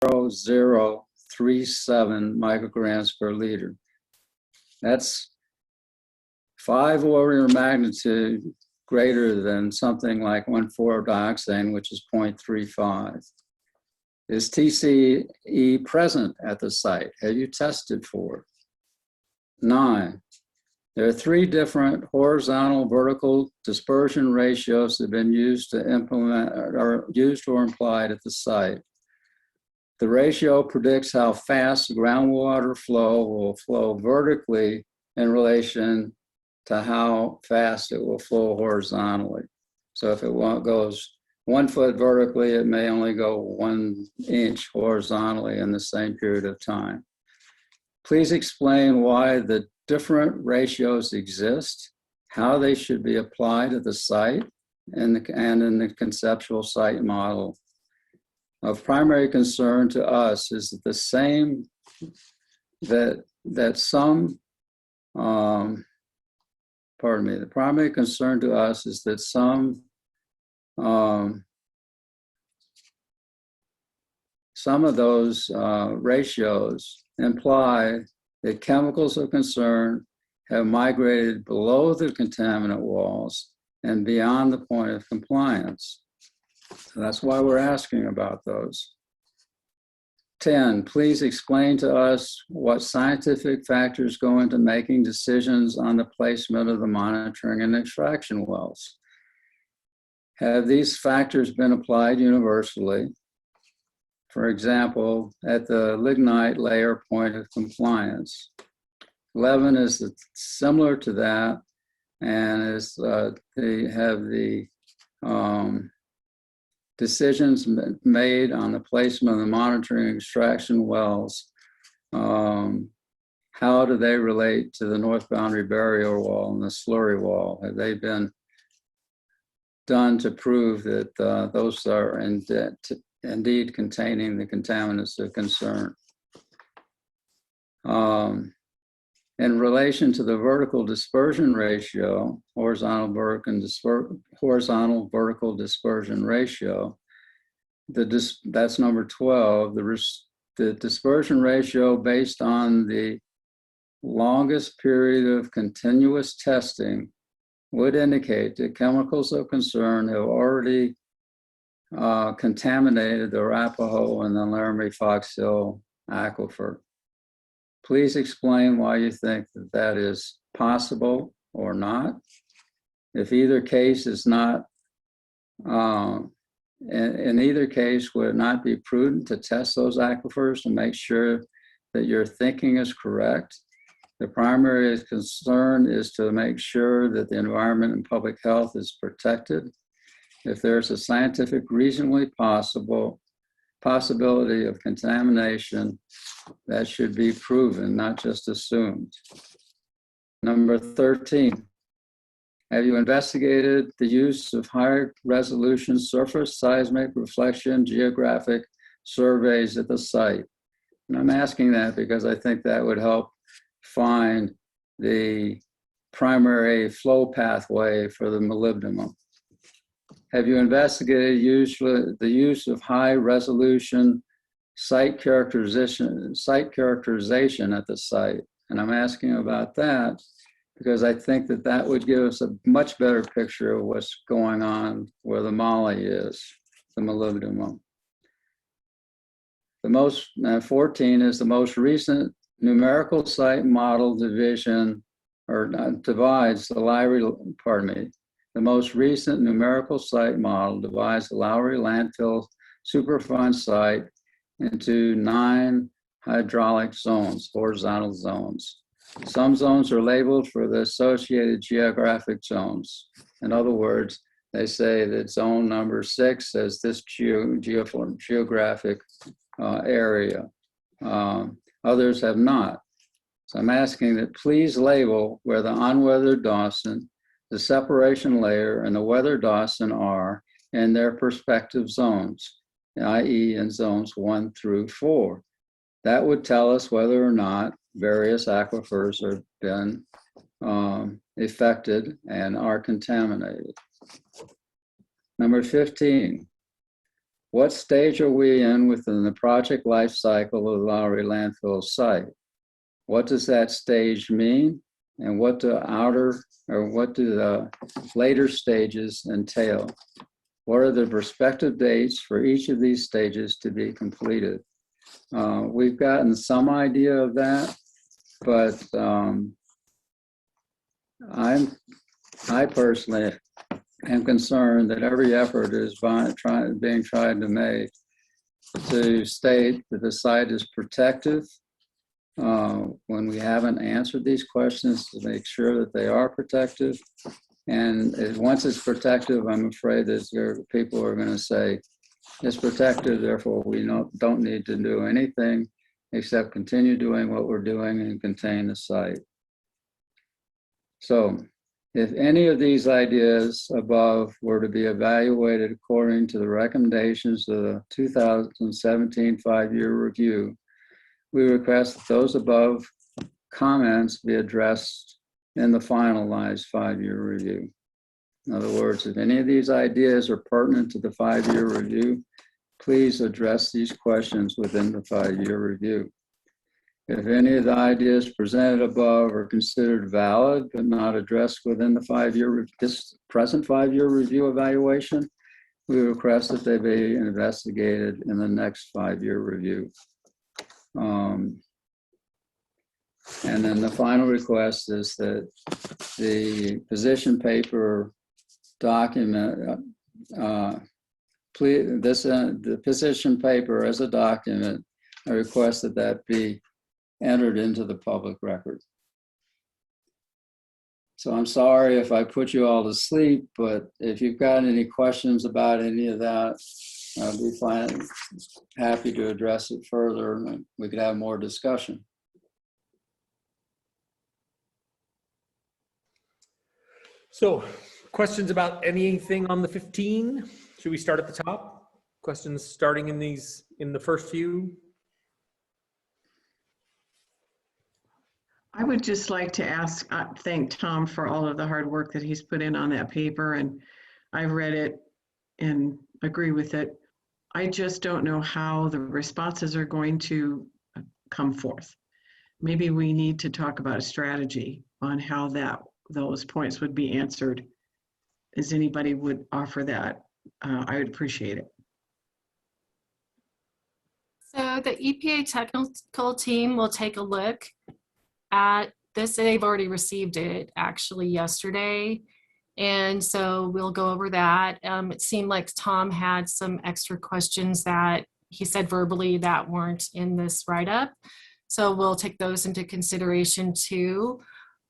0.0037 micrograms per liter. That's 5 orders of magnitude greater than something like 1,4-dioxane, which is 0.35. Is TCE present at the site? Have you tested for it? 9. There are 3 different horizontal vertical dispersion ratios that have been used to implement or used or implied at the site. The ratio predicts how fast the groundwater flow will flow vertically in relation to how fast it will flow horizontally. So if it goes 1 foot vertically, it may only go 1 inch horizontally in the same period of time. Please explain why the different ratios exist, how they should be applied at the site, and in the conceptual site model. Of primary concern to us is that the primary concern to us is that some of those ratios imply that chemicals of concern have migrated below the contaminant walls and beyond the point of compliance. So that's why we're asking about those. 10, please explain to us what scientific factors go into making decisions on the placement of the monitoring and extraction wells. Have these factors been applied universally? For example, at the lignite layer point of compliance. 11 is similar to that, and is they have the decisions made on the placement of the monitoring and extraction wells. How do they relate to the north boundary barrier wall and the slurry wall? Have they been done to prove that those are indeed containing the contaminants of concern? In relation to the vertical dispersion ratio, horizontal vertical dispersion ratio, that's number 12. The dispersion ratio based on the longest period of continuous testing would indicate that chemicals of concern have already contaminated the Arapahoe and the Laramie Fox Hill aquifer. Please explain why you think that that is possible or not. If either case is not, in either case, would it not be prudent to test those aquifers to make sure that your thinking is correct? The primary concern is to make sure that the environment and public health is protected. If there's a scientific reasonably possibility of contamination, that should be proven, not just assumed. Number 13, have you investigated the use of higher resolution surface seismic reflection geographic surveys at the site? And I'm asking that because I think that would help find the primary flow pathway for the molybdenum. Have you investigated the use of high resolution site characterization at the site? And I'm asking about that because I think that that would give us a much better picture of what's going on where the moly is, the molybdenum. The most, 14 is the most recent numerical site model division, or divides the Lowry, the most recent numerical site model divides the Lowry landfill Superfund site into 9 hydraulic zones, horizontal zones. Some zones are labeled for the associated geographic zones. In other words, they say that zone number 6 says this geographic area. Others have not. So I'm asking that please label where the unweathered Dawson, the separation layer, and the weathered Dawson are in their respective zones, i.e. in zones 1 through 4. That would tell us whether or not various aquifers have been affected and are contaminated. Number 15, What stage are we in within the project life cycle of the Lowry landfill site? What does that stage mean? And what do the later stages entail? What are the prospective dates for each of these stages to be completed? We've gotten some idea of that, but I personally am concerned that every effort is being tried to make to state that the site is protective when we haven't answered these questions, to make sure that they are protective. And once it's protective, I'm afraid that people are going to say it's protective, therefore we don't need to do anything except continue doing what we're doing and contain the site. So if any of these ideas above were to be evaluated according to the recommendations of the 2017 5-year review, we request that those above comments be addressed in the finalized 5-year review. In other words, if any of these ideas are pertinent to the 5-year review, please address these questions within the 5-year review. If any of the ideas presented above are considered valid but not addressed within the this present 5-year review evaluation, we request that they be investigated in the next 5-year review. And then the final request is that the position paper document, the position paper as a document, I request that that be entered into the public record. So I'm sorry if I put you all to sleep, but if you've got any questions about any of that, I'll be happy to address it further and we could have more discussion. So questions about anything on the 15? Should we start at the top? Questions starting in the first few? I would just like to thank Tom for all of the hard work that he's put in on that paper, and I've read it and agree with it. I just don't know how the responses are going to come forth. Maybe we need to talk about a strategy on how those points would be answered. As anybody would offer that, I would appreciate it. So the EPA technical team will take a look at this. They've already received it actually yesterday. And so we'll go over that. It seemed like Tom had some extra questions that he said verbally that weren't in this write-up. So we'll take those into consideration too.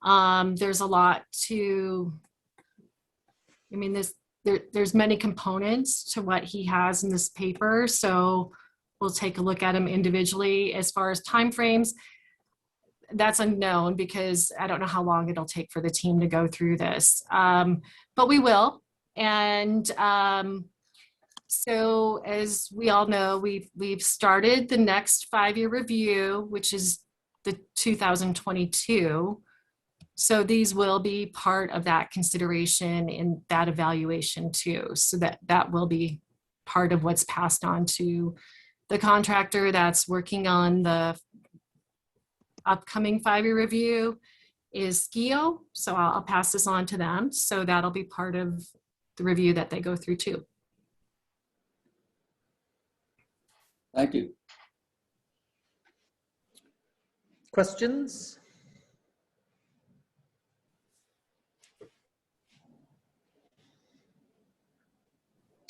There's a lot to, I mean, there's many components to what he has in this paper. So we'll take a look at them individually. As far as timeframes, that's unknown because I don't know how long it'll take for the team to go through this, but we will. And so as we all know, we've started the next 5-year review, which is the 2022. So these will be part of that consideration in that evaluation too. So that will be part of what's passed on to the contractor that's working on the upcoming 5-year review is SKIO. So I'll pass this on to them. So that'll be part of the review that they go through too. Thank you. Questions?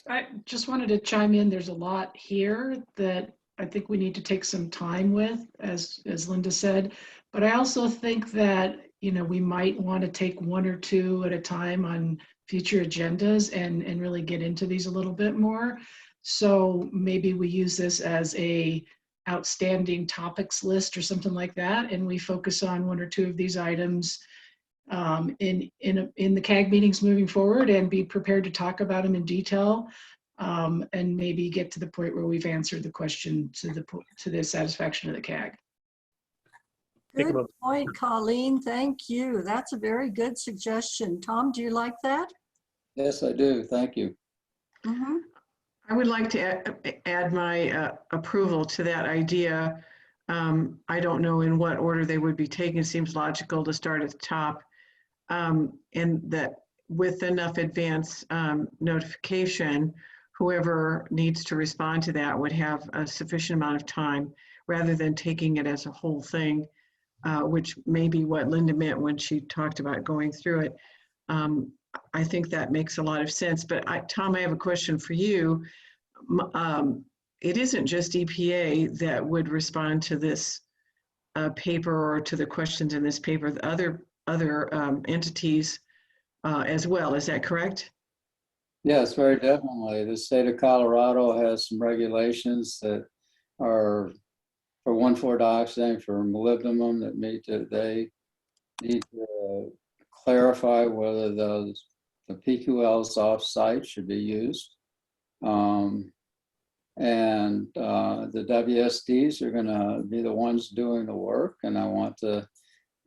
I just wanted to chime in. There's a lot here that I think we need to take some time with, as Linda said. But I also think that, you know, we might want to take 1 or 2 at a time on future agendas and really get into these a little bit more. So maybe we use this as a outstanding topics list or something like that, and we focus on 1 or 2 of these items in the CAG meetings moving forward, and be prepared to talk about them in detail, and maybe get to the point where we've answered the question to the satisfaction of the CAG. Good point, Colleen. Thank you. That's a very good suggestion. Tom, do you like that? Yes, I do. Thank you. Mm-hmm. I would like to add my approval to that idea. I don't know in what order they would be taken. It seems logical to start at the top. And that with enough advance notification, whoever needs to respond to that would have a sufficient amount of time rather than taking it as a whole thing, which may be what Linda meant when she talked about going through it. I think that makes a lot of sense. But Tom, I have a question for you. It isn't just EPA that would respond to this paper or to the questions in this paper. The other entities as well. Is that correct? Yes, very definitely. The state of Colorado has some regulations that are for 1,4-dioxane for molybdenum that they need to clarify whether the PQLs off-site should be used. And the WSDs are going to be the ones doing the work, and I want to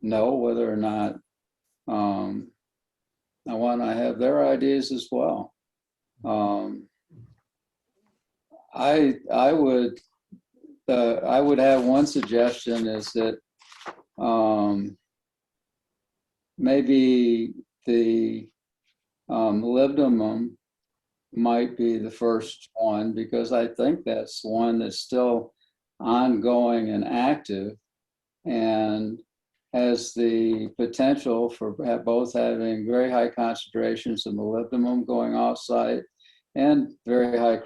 know whether or not I want to have their ideas as well. I would have one suggestion is that maybe the molybdenum might be the first one, because I think that's one that's still ongoing and active and has the potential for both having very high concentrations of molybdenum going off-site and very high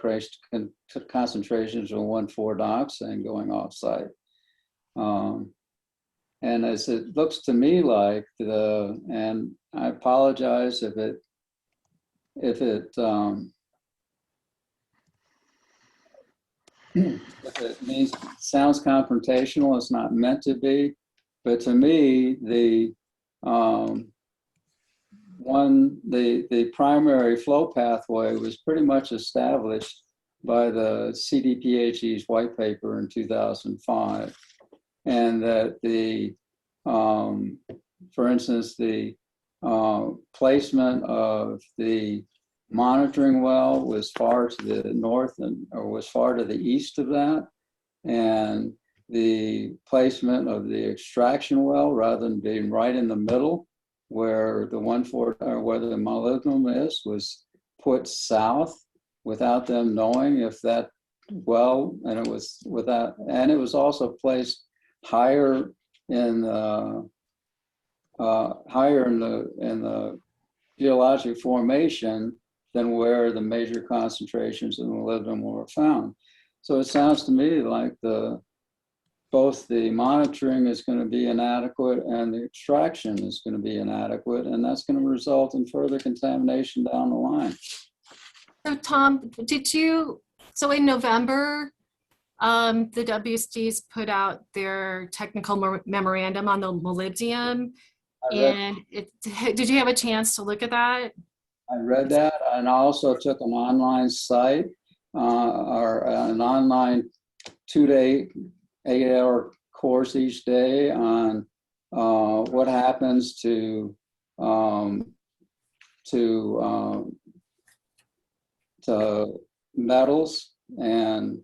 concentrations of 1,4-dioxane going off-site. And as it looks to me like and I apologize if it sounds confrontational, it's not meant to be. But to me, the primary flow pathway was pretty much established by the CDPHE's white paper in 2005, and that for instance, the placement of the monitoring well was far to the north or was far to the east of that, and the placement of the extraction well, rather than being right in the middle where the where the molybdenum is, was put south without them knowing if that well, and it was also placed higher in the geologic formation than where the major concentrations of molybdenum were found. So it sounds to me like both the monitoring is going to be inadequate and the extraction is going to be inadequate, and that's going to result in further contamination down the line. So Tom, so in November, the WSDs put out their technical memorandum on the molybdenum, and did you have a chance to look at that? I read that, and I also took an online site or an online 2-day 8-hour course each day on what happens to metals and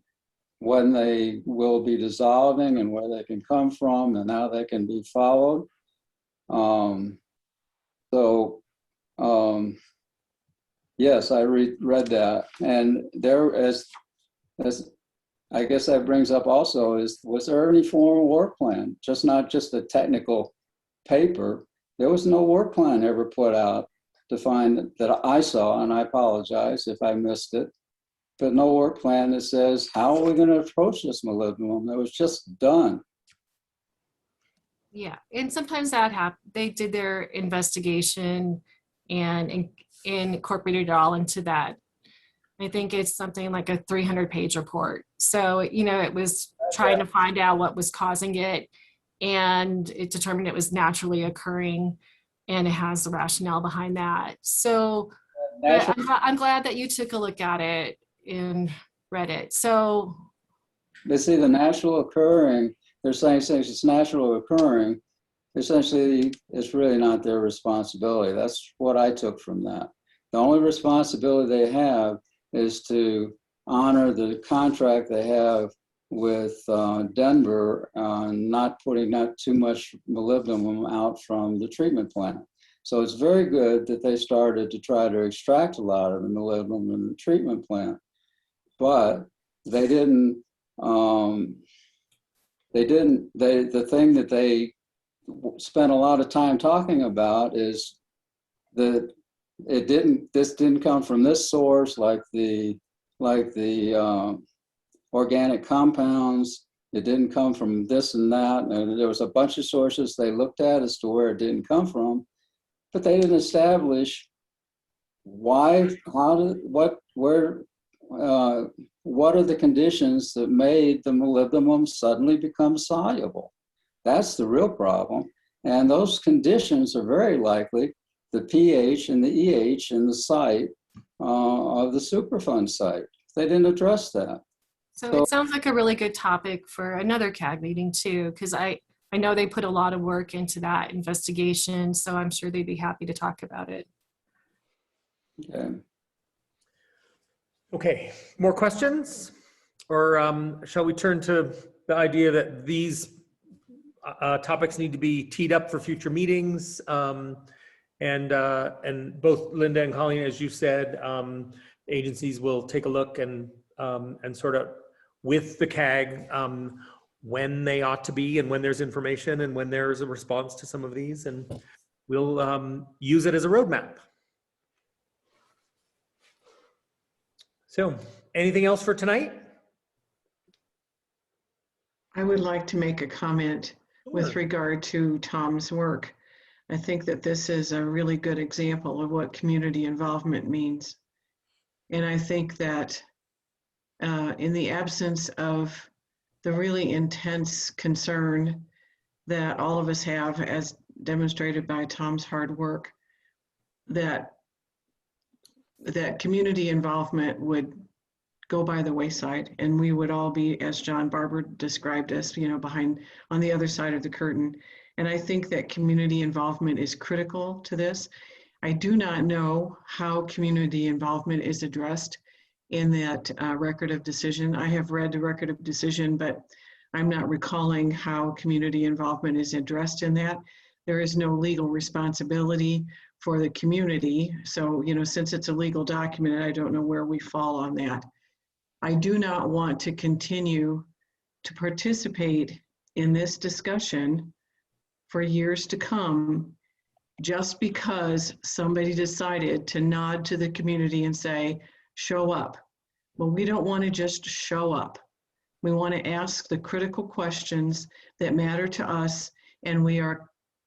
when they will be dissolving and where they can come from and how they can be followed. Yes, I read that, and there, as I guess that brings up also, was there any formal work plan? Not just a technical paper. There was no work plan ever put out defined that I saw, and I apologize if I missed it, but no work plan that says, how are we going to approach this molybdenum? It was just done. Yeah, and sometimes that happened. They did their investigation and incorporated it all into that. I think it's something like a 300-page report. So, it was trying to find out what was causing it, and it determined it was naturally occurring, and it has the rationale behind that. So I'm glad that you took a look at it and read it. So, they see the natural occurring, they're saying it's natural occurring. Essentially, it's really not their responsibility. That's what I took from that. The only responsibility they have is to honor the contract they have with Denver, not putting out too much molybdenum out from the treatment plant. So it's very good that they started to try to extract a lot of the molybdenum in the treatment plant, but they didn't. The thing that they spent a lot of time talking about is that this didn't come from this source, like the organic compounds. It didn't come from this and that. And there was a bunch of sources they looked at as to where it didn't come from, but they didn't establish why, what are the conditions that made the molybdenum suddenly become soluble? That's the real problem. And those conditions are very likely the pH and the EH in the site of the Superfund site. They didn't address that. So it sounds like a really good topic for another CAG meeting too, because I know they put a lot of work into that investigation, so I'm sure they'd be happy to talk about it. Okay. Okay, more questions? Or shall we turn to the idea that these topics need to be teed up for future meetings? And both Linda and Colleen, as you said, agencies will take a look and sort of with the CAG when they ought to be and when there's information and when there's a response to some of these, and we'll use it as a roadmap. So, anything else for tonight? I would like to make a comment with regard to Tom's work. I think that this is a really good example of what community involvement means. And I think that in the absence of the really intense concern that all of us have, as demonstrated by Tom's hard work, that community involvement would go by the wayside, and we would all be, as John Barber described us, behind on the other side of the curtain. And I think that community involvement is critical to this. I do not know how community involvement is addressed in that record of decision. I have read the record of decision, but I'm not recalling how community involvement is addressed in that. There is no legal responsibility for the community. So, since it's a legal document, I don't know where we fall on that. I do not want to continue to participate in this discussion for years to come just because somebody decided to nod to the community and say, show up. Well, we don't want to just show up. We want to ask the critical questions that matter to us, and we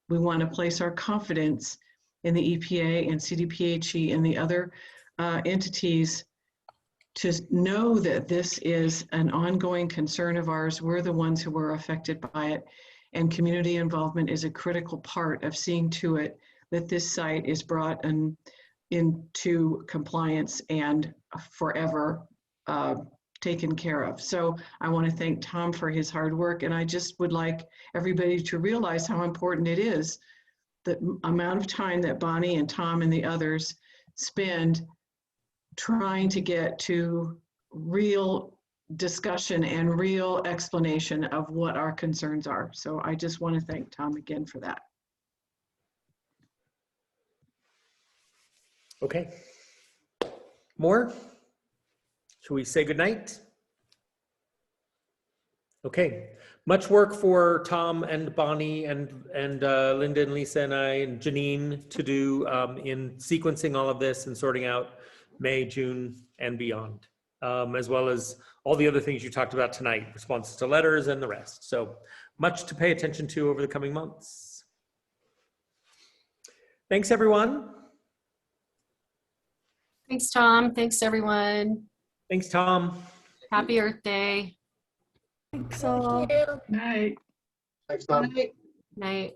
want to place our confidence in the EPA and CDPHE and the other entities to know that this is an ongoing concern of ours. We're the ones who were affected by it, and community involvement is a critical part of seeing to it that this site is brought into compliance and forever taken care of. So I want to thank Tom for his hard work, and I just would like everybody to realize how important it is, the amount of time that Bonnie and Tom and the others spend trying to get to real discussion and real explanation of what our concerns are. So I just want to thank Tom again for that. Okay. More? Shall we say goodnight? Okay. Much work for Tom and Bonnie and Linda and Lisa and I and Janine to do in sequencing all of this and sorting out May, June, and beyond, as well as all the other things you talked about tonight, responses to letters and the rest. So much to pay attention to over the coming months. Thanks, everyone. Thanks, Tom. Thanks, everyone. Thanks, Tom. Happy Earth Day. Thanks all. Night. Thanks, Tom. Night.